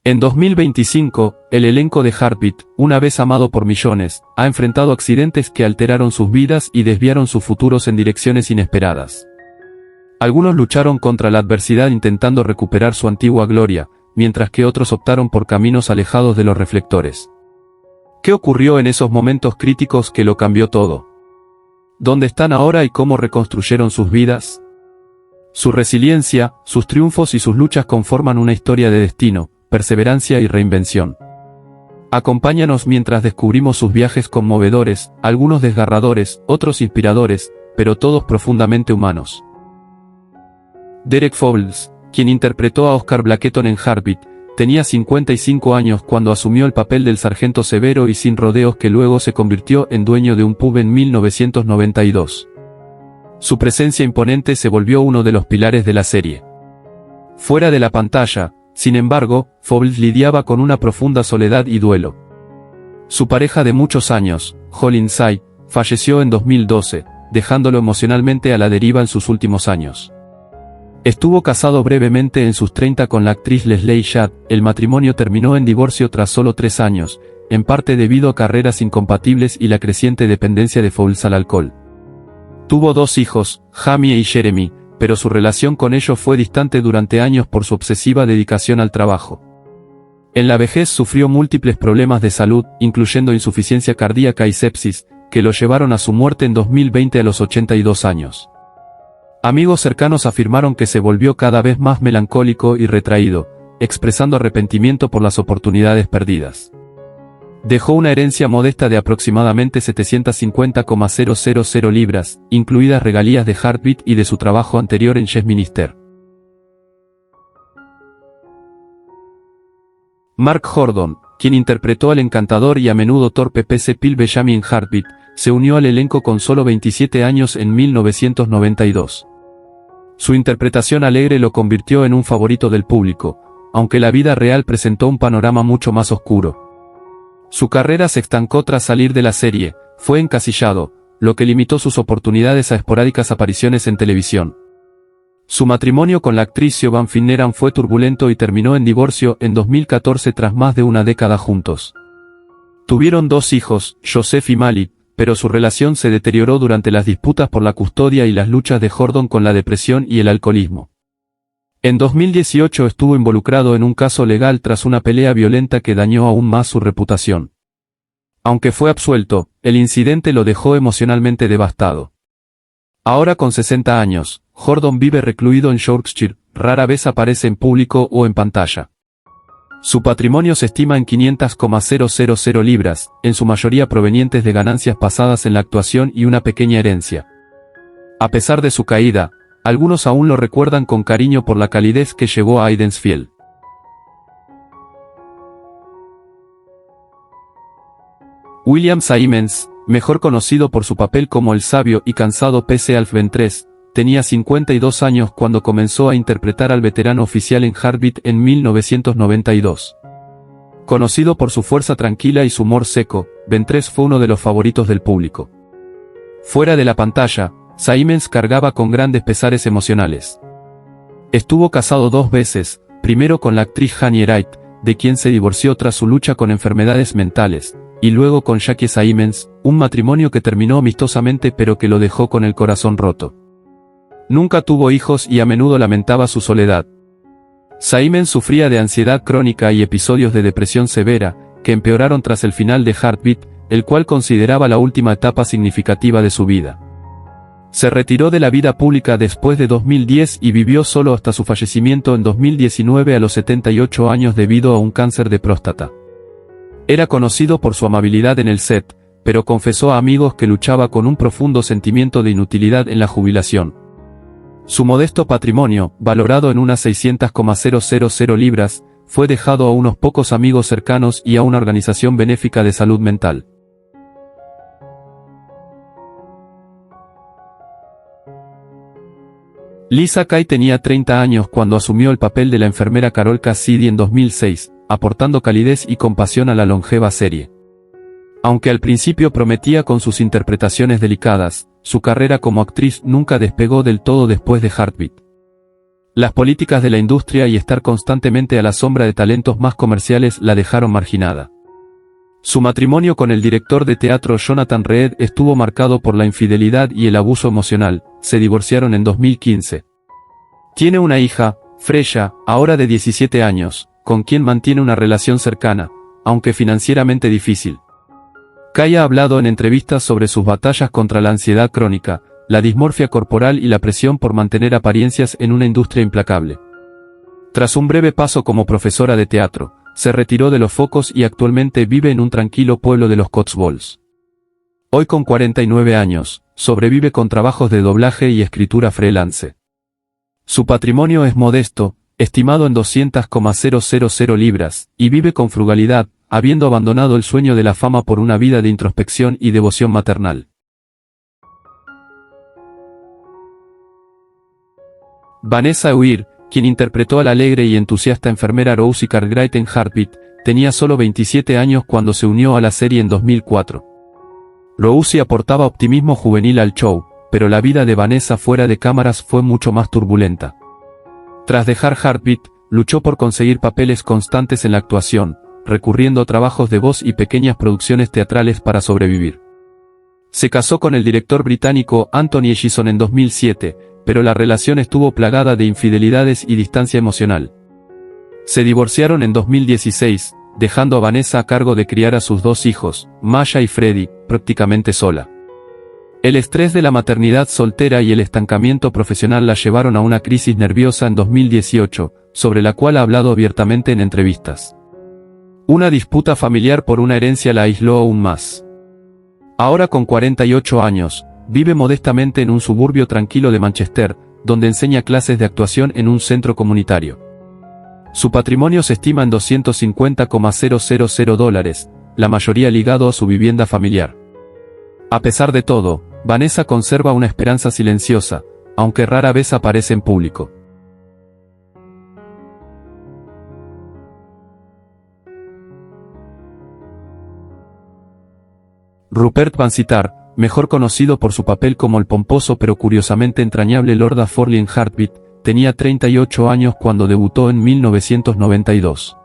En 2025, el elenco de Heartbeat, una vez amado por millones, ha enfrentado accidentes que alteraron sus vidas y desviaron sus futuros en direcciones inesperadas. Algunos lucharon contra la adversidad intentando recuperar su antigua gloria, mientras que otros optaron por caminos alejados de los reflectores. ¿Qué ocurrió en esos momentos críticos que lo cambió todo? ¿Dónde están ahora y cómo reconstruyeron sus vidas? Su resiliencia, sus triunfos y sus luchas conforman una historia de destino, perseverancia y reinvención. Acompáñanos mientras descubrimos sus viajes conmovedores, algunos desgarradores, otros inspiradores, pero todos profundamente humanos. Derek Fowles, quien interpretó a Oscar Blacketton en Heartbeat, tenía 55 años cuando asumió el papel del sargento severo y sin rodeos que luego se convirtió en dueño de un pub en 1992. Su presencia imponente se volvió uno de los pilares de la serie. Fuera de la pantalla, sin embargo, Fowles lidiaba con una profunda soledad y duelo. Su pareja de muchos años, Holly Tsai, falleció en 2012, dejándolo emocionalmente a la deriva en sus últimos años. Estuvo casado brevemente en sus 30 con la actriz Leslie Shadd. El matrimonio terminó en divorcio tras solo 3 años, en parte debido a carreras incompatibles y la creciente dependencia de Fowles al alcohol. Tuvo 2 hijos, Jamie y Jeremy, pero su relación con ellos fue distante durante años por su obsesiva dedicación al trabajo. En la vejez sufrió múltiples problemas de salud, incluyendo insuficiencia cardíaca y sepsis, que lo llevaron a su muerte en 2020 a los 82 años. Amigos cercanos afirmaron que se volvió cada vez más melancólico y retraído, expresando arrepentimiento por las oportunidades perdidas. Dejó una herencia modesta de aproximadamente 750,000 libras, incluidas regalías de Heartbeat y de su trabajo anterior en Westminster. Mark Hordon, quien interpretó al encantador y a menudo torpe P.C. Phil Bellamy en Heartbeat, se unió al elenco con solo 27 años en 1992. Su interpretación alegre lo convirtió en un favorito del público, aunque la vida real presentó un panorama mucho más oscuro. Su carrera se estancó tras salir de la serie, fue encasillado, lo que limitó sus oportunidades a esporádicas apariciones en televisión. Su matrimonio con la actriz Siobhan Finneran fue turbulento y terminó en divorcio en 2014 tras más de una década juntos. Tuvieron 2 hijos, Joseph y Mali, pero su relación se deterioró durante las disputas por la custodia y las luchas de Hordon con la depresión y el alcoholismo. En 2018 estuvo involucrado en un caso legal tras una pelea violenta que dañó aún más su reputación. Aunque fue absuelto, el incidente lo dejó emocionalmente devastado. Ahora con 60 años, Hordon vive recluido en Yorkshire, rara vez aparece en público o en pantalla. Su patrimonio se estima en 500,000 libras, en su mayoría provenientes de ganancias pasadas en la actuación y una pequeña herencia. A pesar de su caída, algunos aún lo recuerdan con cariño por la calidez que llevó a Hydensfield. William Simmons, mejor conocido por su papel como el sabio y cansado P.C. Alf Ventress, tenía 52 años cuando comenzó a interpretar al veterano oficial en Heartbeat en 1992. Conocido por su fuerza tranquila y su humor seco, Ventress fue uno de los favoritos del público. Fuera de la pantalla, Simmons cargaba con grandes pesares emocionales. Estuvo casado 2 veces, primero con la actriz Hanny Wright, de quien se divorció tras su lucha con enfermedades mentales, y luego con Jackie Simmons, un matrimonio que terminó amistosamente pero que lo dejó con el corazón roto. Nunca tuvo hijos y a menudo lamentaba su soledad. Simmons sufría de ansiedad crónica y episodios de depresión severa, que empeoraron tras el final de Heartbeat, el cual consideraba la última etapa significativa de su vida. Se retiró de la vida pública después de 2010 y vivió solo hasta su fallecimiento en 2019 a los 78 años debido a un cáncer de próstata. Era conocido por su amabilidad en el set, pero confesó a amigos que luchaba con un profundo sentimiento de inutilidad en la jubilación. Su modesto patrimonio, valorado en unas 600,000 libras, fue dejado a unos pocos amigos cercanos y a una organización benéfica de salud mental. Lisa Kay tenía 30 años cuando asumió el papel de la enfermera Carol Cassidy en 2006, aportando calidez y compasión a la longeva serie. Aunque al principio prometía con sus interpretaciones delicadas, su carrera como actriz nunca despegó del todo después de Heartbeat. Las políticas de la industria y estar constantemente a la sombra de talentos más comerciales la dejaron marginada. Su matrimonio con el director de teatro Jonathan Reed estuvo marcado por la infidelidad y el abuso emocional. Se divorciaron en 2015. Tiene una hija, Freya, ahora de 17 años, con quien mantiene una relación cercana, aunque financieramente difícil. Kay ha hablado en entrevistas sobre sus batallas contra la ansiedad crónica, la dismorfia corporal y la presión por mantener apariencias en una industria implacable. Tras un breve paso como profesora de teatro, se retiró de los focos y actualmente vive en un tranquilo pueblo de los Cotswolds. Hoy con 49 años, sobrevive con trabajos de doblaje y escritura freelance. Su patrimonio es modesto, estimado en 200,000 libras, y vive con frugalidad, habiendo abandonado el sueño de la fama por una vida de introspección y devoción maternal. Vanessa Weir, quien interpretó a la alegre y entusiasta enfermera Rosie Cartwright en Heartbeat, tenía solo 27 años cuando se unió a la serie en 2004. Rosie aportaba optimismo juvenil al show, pero la vida de Vanessa fuera de cámaras fue mucho más turbulenta. Tras dejar Heartbeat, luchó por conseguir papeles constantes en la actuación, recurriendo a trabajos de voz y pequeñas producciones teatrales para sobrevivir. Se casó con el director británico Anthony Ellison en 2007, pero la relación estuvo plagada de infidelidades y distancia emocional. Se divorciaron en 2016, dejando a Vanessa a cargo de criar a sus dos hijos, Maya y Freddie, prácticamente sola. El estrés de la maternidad soltera y el estancamiento profesional la llevaron a una crisis nerviosa en 2018, sobre la cual ha hablado abiertamente en entrevistas. Una disputa familiar por una herencia la aisló aún más. Ahora con 48 años, vive modestamente en un suburbio tranquilo de Manchester, donde enseña clases de actuación en un centro comunitario. Su patrimonio se estima en $250,000, la mayoría ligado a su vivienda familiar. A pesar de todo, Vanessa conserva una esperanza silenciosa, aunque rara vez aparece en público. Rupert Vansittart, mejor conocido por su papel como el pomposo pero curiosamente entrañable Lord Forley en Heartbeat, tenía 38 años cuando debutó en 1992.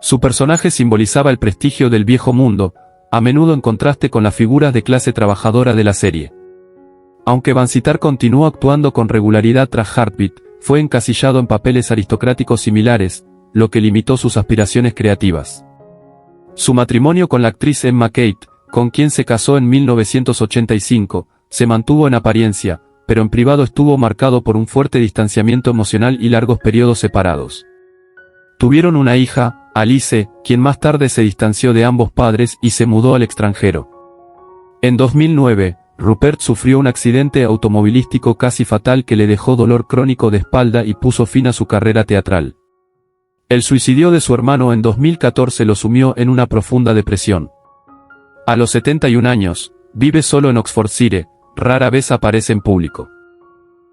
Su personaje simbolizaba el prestigio del viejo mundo, a menudo en contraste con las figuras de clase trabajadora de la serie. Aunque Vansittart continuó actuando con regularidad tras Heartbeat, fue encasillado en papeles aristocráticos similares, lo que limitó sus aspiraciones creativas. Su matrimonio con la actriz Emma Kate, con quien se casó en 1985, se mantuvo en apariencia, pero en privado estuvo marcado por un fuerte distanciamiento emocional y largos periodos separados. Tuvieron una hija, Alice, quien más tarde se distanció de ambos padres y se mudó al extranjero. En 2009, Rupert sufrió un accidente automovilístico casi fatal que le dejó dolor crónico de espalda y puso fin a su carrera teatral. El suicidio de su hermano en 2014 lo sumió en una profunda depresión. A los 71 años, vive solo en Oxfordshire, rara vez aparece en público.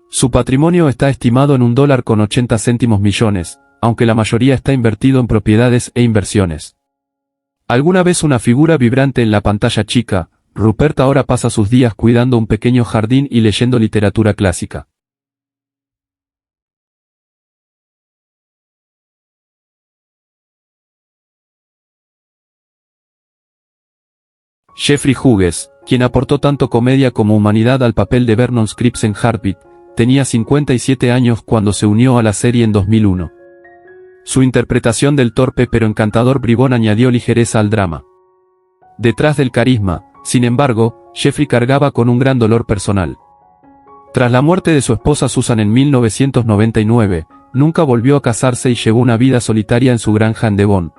Su patrimonio está estimado en $1,80 millones, aunque la mayoría está invertido en propiedades e inversiones. Alguna vez una figura vibrante en la pantalla chica, Rupert ahora pasa sus días cuidando un pequeño jardín y leyendo literatura clásica. Jeffrey Hughes, quien aportó tanto comedia como humanidad al papel de Vernon Scripps en Heartbeat, tenía 57 años cuando se unió a la serie en 2001. Su interpretación del torpe pero encantador bribón añadió ligereza al drama. Detrás del carisma, sin embargo, Jeffrey cargaba con un gran dolor personal. Tras la muerte de su esposa Susan en 1999, nunca volvió a casarse y llevó una vida solitaria en su granja en Devon.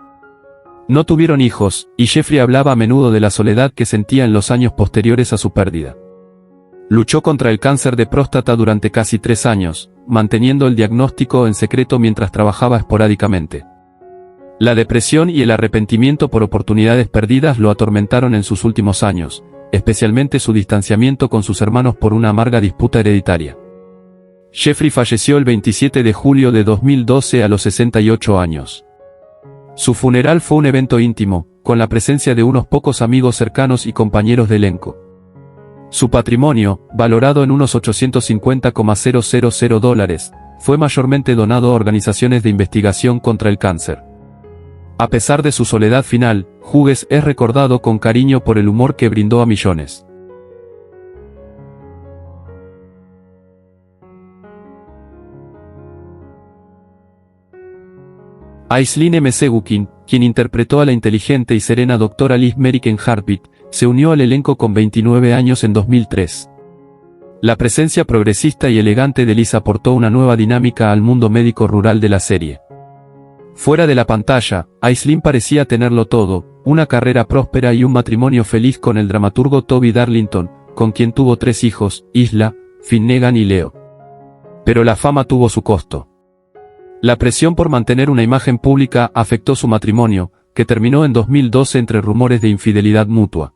No tuvieron hijos, y Jeffrey hablaba a menudo de la soledad que sentía en los años posteriores a su pérdida. Luchó contra el cáncer de próstata durante casi 3 años, manteniendo el diagnóstico en secreto mientras trabajaba esporádicamente. La depresión y el arrepentimiento por oportunidades perdidas lo atormentaron en sus últimos años, especialmente su distanciamiento con sus hermanos por una amarga disputa hereditaria. Jeffrey falleció el 27 de julio de 2012 a los 68 años. Su funeral fue un evento íntimo, con la presencia de unos pocos amigos cercanos y compañeros de elenco. Su patrimonio, valorado en unos $850,000, fue mayormente donado a organizaciones de investigación contra el cáncer. A pesar de su soledad final, Hughes es recordado con cariño por el humor que brindó a millones. Aisling M. Segukin, quien interpretó a la inteligente y serena doctora Liz Merrick en Heartbeat, se unió al elenco con 29 años en 2003. La presencia progresista y elegante de Liz aportó una nueva dinámica al mundo médico rural de la serie. Fuera de la pantalla, Aisling parecía tenerlo todo, una carrera próspera y un matrimonio feliz con el dramaturgo Toby Darlington, con quien tuvo 3 hijos, Isla, Finnegan y Leo. Pero la fama tuvo su costo. La presión por mantener una imagen pública afectó su matrimonio, que terminó en 2012 entre rumores de infidelidad mutua.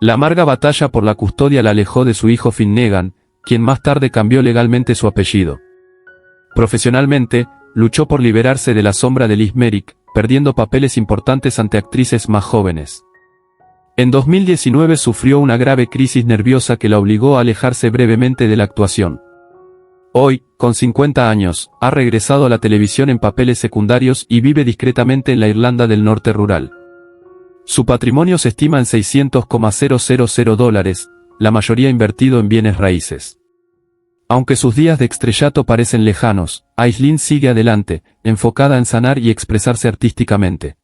La amarga batalla por la custodia la alejó de su hijo Finnegan, quien más tarde cambió legalmente su apellido. Profesionalmente, luchó por liberarse de la sombra de Liz Merrick, perdiendo papeles importantes ante actrices más jóvenes. En 2019 sufrió una grave crisis nerviosa que la obligó a alejarse brevemente de la actuación. Hoy, con 50 años, ha regresado a la televisión en papeles secundarios y vive discretamente en la Irlanda del Norte rural. Su patrimonio se estima en $600,000, la mayoría invertido en bienes raíces. Aunque sus días de estrellato parecen lejanos, Aisling sigue adelante, enfocada en sanar y expresarse artísticamente.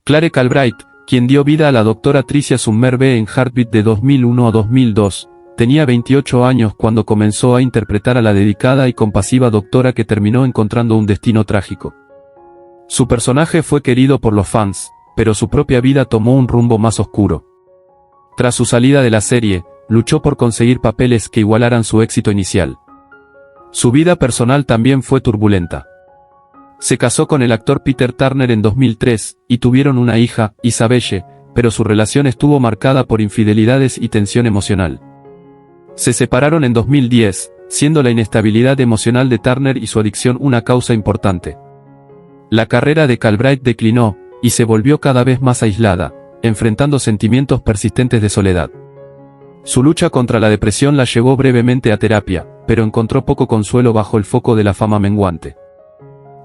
Clare Calbright, quien dio vida a la doctora Tricia Summerby en Heartbeat de 2001 a 2002, tenía 28 años cuando comenzó a interpretar a la dedicada y compasiva doctora que terminó encontrando un destino trágico. Su personaje fue querido por los fans, pero su propia vida tomó un rumbo más oscuro. Tras su salida de la serie, luchó por conseguir papeles que igualaran su éxito inicial. Su vida personal también fue turbulenta. Se casó con el actor Peter Turner en 2003, y tuvieron una hija, Isabelle, pero su relación estuvo marcada por infidelidades y tensión emocional. Se separaron en 2010, siendo la inestabilidad emocional de Turner y su adicción una causa importante. La carrera de Calbright declinó, y se volvió cada vez más aislada, enfrentando sentimientos persistentes de soledad. Su lucha contra la depresión la llevó brevemente a terapia, pero encontró poco consuelo bajo el foco de la fama menguante.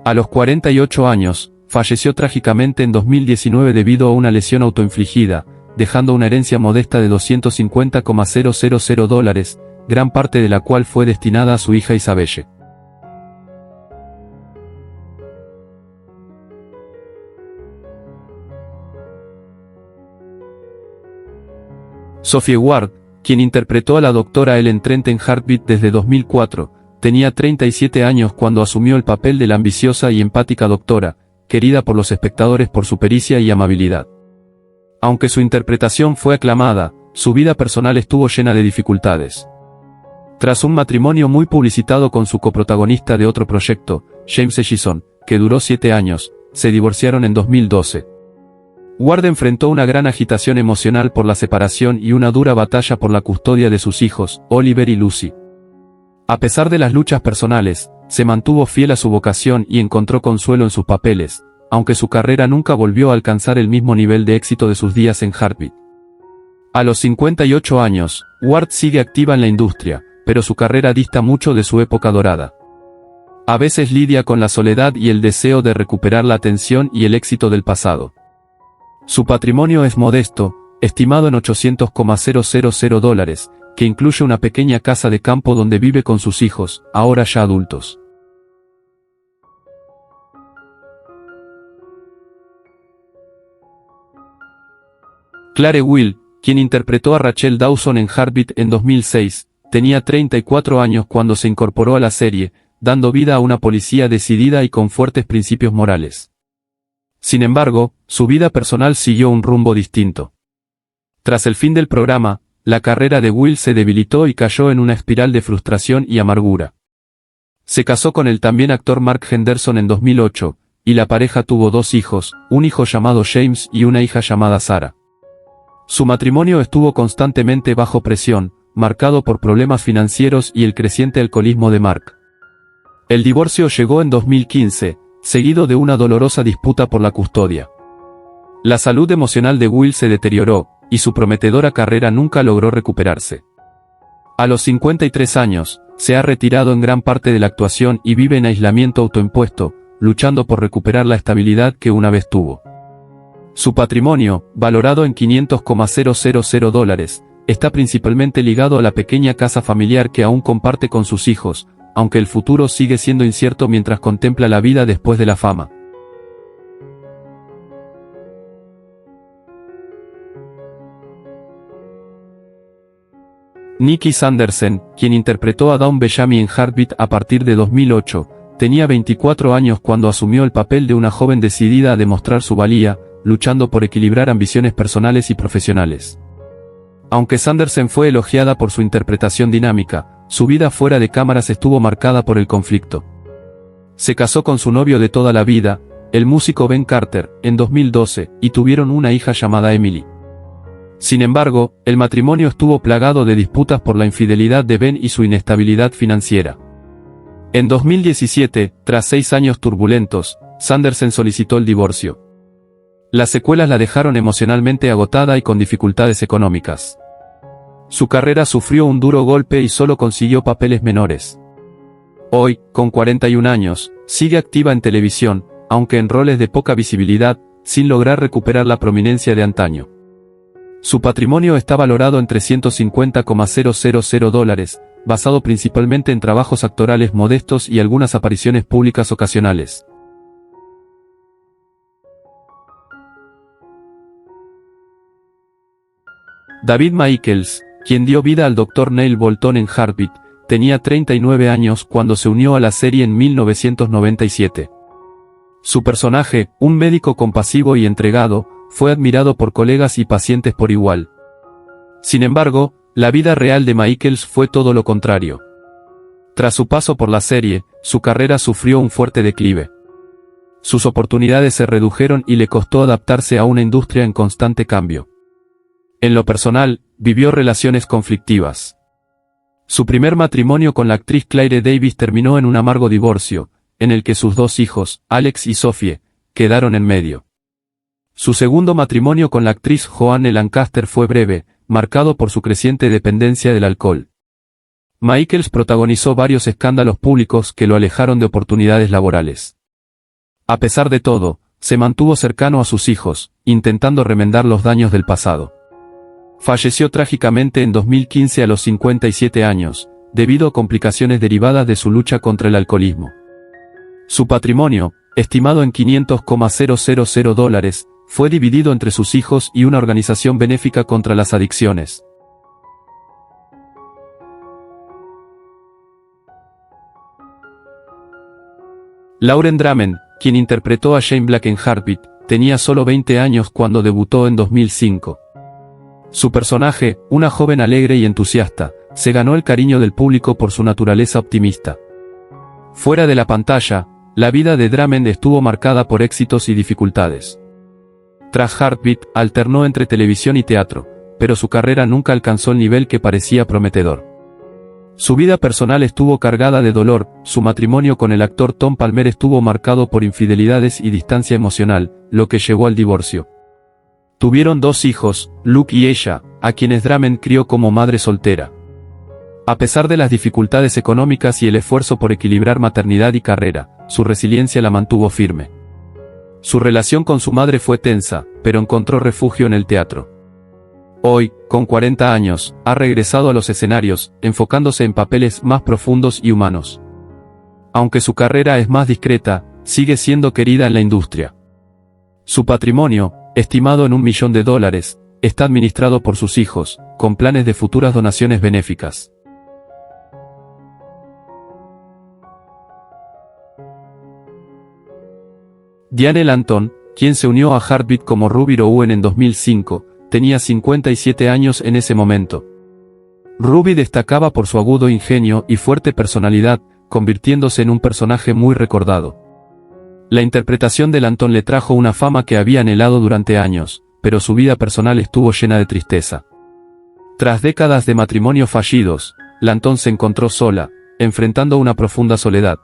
A los 48 años, falleció trágicamente en 2019 debido a una lesión autoinfligida, dejando una herencia modesta de $250,000, gran parte de la cual fue destinada a su hija Isabelle. Sophie Ward, quien interpretó a la doctora Ellen Trent en Heartbeat desde 2004, tenía 37 años cuando asumió el papel de la ambiciosa y empática doctora, querida por los espectadores por su pericia y amabilidad. Aunque su interpretación fue aclamada, su vida personal estuvo llena de dificultades. Tras un matrimonio muy publicitado con su coprotagonista de otro proyecto, James Ellison, que duró 7 años, se divorciaron en 2012. Ward enfrentó una gran agitación emocional por la separación y una dura batalla por la custodia de sus hijos, Oliver y Lucy. A pesar de las luchas personales, se mantuvo fiel a su vocación y encontró consuelo en sus papeles, aunque su carrera nunca volvió a alcanzar el mismo nivel de éxito de sus días en Heartbeat. A los 58 años, Ward sigue activa en la industria, pero su carrera dista mucho de su época dorada. A veces lidia con la soledad y el deseo de recuperar la atención y el éxito del pasado. Su patrimonio es modesto, estimado en $800,000, que incluye una pequeña casa de campo donde vive con sus hijos, ahora ya adultos. Clare Will, quien interpretó a Rachel Dawson en Heartbeat en 2006, tenía 34 años cuando se incorporó a la serie, dando vida a una policía decidida y con fuertes principios morales. Sin embargo, su vida personal siguió un rumbo distinto. Tras el fin del programa, la carrera de Will se debilitó y cayó en una espiral de frustración y amargura. Se casó con el también actor Mark Henderson en 2008, y la pareja tuvo 2 hijos, un hijo llamado James y una hija llamada Sarah. Su matrimonio estuvo constantemente bajo presión, marcado por problemas financieros y el creciente alcoholismo de Mark. El divorcio llegó en 2015, seguido de una dolorosa disputa por la custodia. La salud emocional de Will se deterioró, y su prometedora carrera nunca logró recuperarse. A los 53 años, se ha retirado en gran parte de la actuación y vive en aislamiento autoimpuesto, luchando por recuperar la estabilidad que una vez tuvo. Su patrimonio, valorado en $500,000, está principalmente ligado a la pequeña casa familiar que aún comparte con sus hijos, aunque el futuro sigue siendo incierto mientras contempla la vida después de la fama. Nikki Sanderson, quien interpretó a Dawn Bellamy en Heartbeat a partir de 2008, tenía 24 años cuando asumió el papel de una joven decidida a demostrar su valía, luchando por equilibrar ambiciones personales y profesionales. Aunque Sanderson fue elogiada por su interpretación dinámica, su vida fuera de cámaras estuvo marcada por el conflicto. Se casó con su novio de toda la vida, el músico Ben Carter, en 2012, y tuvieron una hija llamada Emily. Sin embargo, el matrimonio estuvo plagado de disputas por la infidelidad de Ben y su inestabilidad financiera. En 2017, tras 6 años turbulentos, Sanderson solicitó el divorcio. Las secuelas la dejaron emocionalmente agotada y con dificultades económicas. Su carrera sufrió un duro golpe y solo consiguió papeles menores. Hoy, con 41 años, sigue activa en televisión, aunque en roles de poca visibilidad, sin lograr recuperar la prominencia de antaño. Su patrimonio está valorado en $350,000, basado principalmente en trabajos actorales modestos y algunas apariciones públicas ocasionales. David Michaels, quien dio vida al Dr. Neil Bolton en Heartbeat, tenía 39 años cuando se unió a la serie en 1997. Su personaje, un médico compasivo y entregado, fue admirado por colegas y pacientes por igual. Sin embargo, la vida real de Michaels fue todo lo contrario. Tras su paso por la serie, su carrera sufrió un fuerte declive. Sus oportunidades se redujeron y le costó adaptarse a una industria en constante cambio. En lo personal, vivió relaciones conflictivas. Su primer matrimonio con la actriz Claire Davis terminó en un amargo divorcio, en el que sus 2 hijos, Alex y Sophie, quedaron en medio. Su segundo matrimonio con la actriz Joanne Lancaster fue breve, marcado por su creciente dependencia del alcohol. Michaels protagonizó varios escándalos públicos que lo alejaron de oportunidades laborales. A pesar de todo, se mantuvo cercano a sus hijos, intentando remendar los daños del pasado. Falleció trágicamente en 2015 a los 57 años, debido a complicaciones derivadas de su lucha contra el alcoholismo. Su patrimonio, estimado en $500,000, fue dividido entre sus hijos y una organización benéfica contra las adicciones. Lauren Drummond, quien interpretó a Shane Black en Heartbeat, tenía solo 20 años cuando debutó en 2005. Su personaje, una joven alegre y entusiasta, se ganó el cariño del público por su naturaleza optimista. Fuera de la pantalla, la vida de Drummond estuvo marcada por éxitos y dificultades. Tras Heartbeat, alternó entre televisión y teatro, pero su carrera nunca alcanzó el nivel que parecía prometedor. Su vida personal estuvo cargada de dolor, su matrimonio con el actor Tom Palmer estuvo marcado por infidelidades y distancia emocional, lo que llevó al divorcio. Tuvieron 2 hijos, Luke y ella, a quienes Drummond crió como madre soltera. A pesar de las dificultades económicas y el esfuerzo por equilibrar maternidad y carrera, su resiliencia la mantuvo firme. Su relación con su madre fue tensa, pero encontró refugio en el teatro. Hoy, con 40 años, ha regresado a los escenarios, enfocándose en papeles más profundos y humanos. Aunque su carrera es más discreta, sigue siendo querida en la industria. Su patrimonio, estimado en $1 millón, está administrado por sus hijos, con planes de futuras donaciones benéficas. Diane Lanton, quien se unió a Heartbeat como Ruby Owen en 2005, tenía 57 años en ese momento. Ruby destacaba por su agudo ingenio y fuerte personalidad, convirtiéndose en un personaje muy recordado. La interpretación de Lanton le trajo una fama que había anhelado durante años, pero su vida personal estuvo llena de tristeza. Tras décadas de matrimonios fallidos, Lanton se encontró sola, enfrentando una profunda soledad.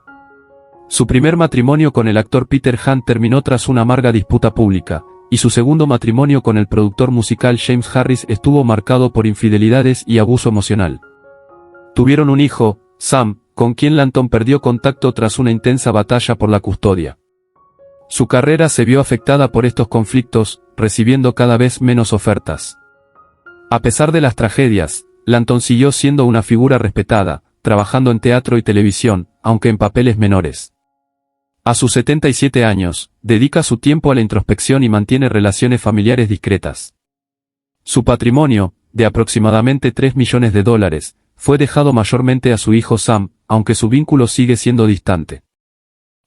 Su primer matrimonio con el actor Peter Hunt terminó tras una amarga disputa pública, y su segundo matrimonio con el productor musical James Harris estuvo marcado por infidelidades y abuso emocional. Tuvieron un hijo, Sam, con quien Lanton perdió contacto tras una intensa batalla por la custodia. Su carrera se vio afectada por estos conflictos, recibiendo cada vez menos ofertas. A pesar de las tragedias, Lanton siguió siendo una figura respetada, trabajando en teatro y televisión, aunque en papeles menores. A sus 77 años, dedica su tiempo a la introspección y mantiene relaciones familiares discretas. Su patrimonio, de aproximadamente $3 millones, fue dejado mayormente a su hijo Sam, aunque su vínculo sigue siendo distante.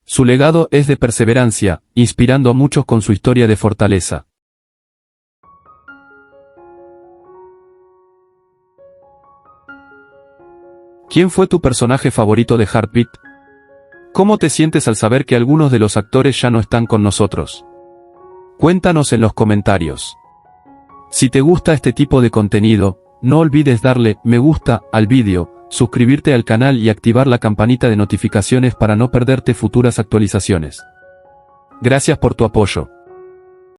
Su legado es de perseverancia, inspirando a muchos con su historia de fortaleza. ¿Quién fue tu personaje favorito de Heartbeat? ¿Cómo te sientes al saber que algunos de los actores ya no están con nosotros? Cuéntanos en los comentarios. Si te gusta este tipo de contenido, no olvides darle me gusta al vídeo, suscribirte al canal y activar la campanita de notificaciones para no perderte futuras actualizaciones. Gracias por tu apoyo.